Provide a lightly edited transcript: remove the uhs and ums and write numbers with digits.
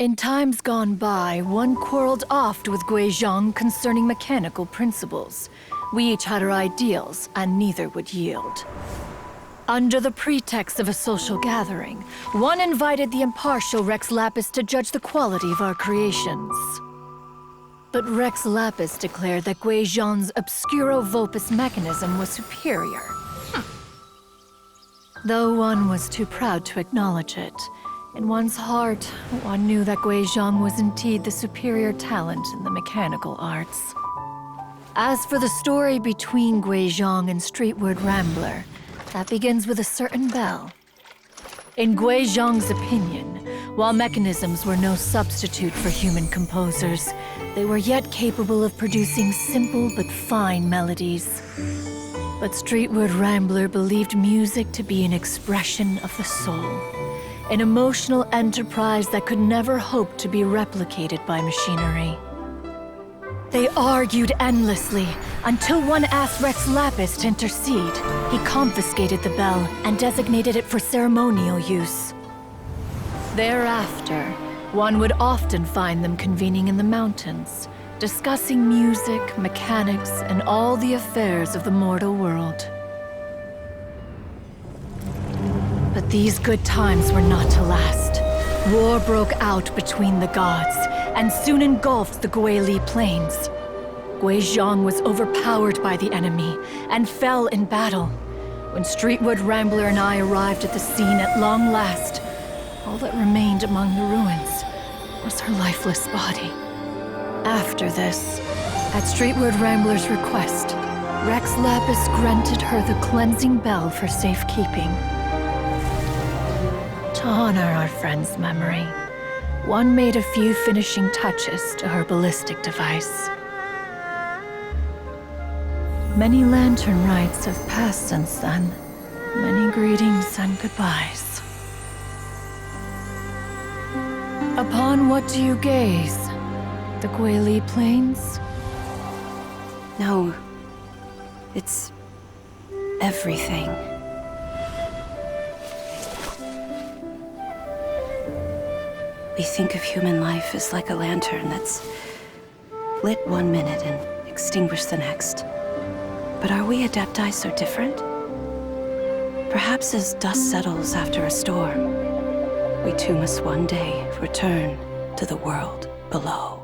In times gone by, one quarreled oft with Guizhong concerning mechanical principles. We each had our ideals, and neither would yield. Under the pretext of a social gathering, one invited the impartial Rex Lapis to judge the quality of our creations. But Rex Lapis declared that Guizhong's Obscuro Vulpus mechanism was superior. Though one was too proud to acknowledge it, in one's heart, one knew that Guizhong was indeed the superior talent in the mechanical arts. As for the story between Guizhong and Streetward Rambler, that begins with a certain bell. In Guizhong's opinion, while mechanisms were no substitute for human composers, they were yet capable of producing simple but fine melodies. But Streetward Rambler believed music to be an expression of the soul, an emotional enterprise that could never hope to be replicated by machinery. They argued endlessly, until one asked Rex Lapis to intercede. He confiscated the bell and designated it for ceremonial use. Thereafter, one would often find them convening in the mountains, discussing music, mechanics, and all the affairs of the mortal world. But these good times were not to last. War broke out between the gods, and soon engulfed the Guili Plains. Guizhong was overpowered by the enemy, and fell in battle. When Streetward Rambler and I arrived at the scene at long last, all that remained among the ruins was her lifeless body. After this, at Streetward Rambler's request, Rex Lapis granted her the cleansing bell for safekeeping. To honor our friend's memory, one made a few finishing touches to her ballistic device. Many lantern rites have passed since then. Many greetings and goodbyes. Upon what do you gaze? The Guili Plains? No. It's everything. We think of human life as like a lantern that's lit one minute and extinguished the next. But are we Adepti so different? Perhaps as dust settles after a storm, we too must one day return to the world below.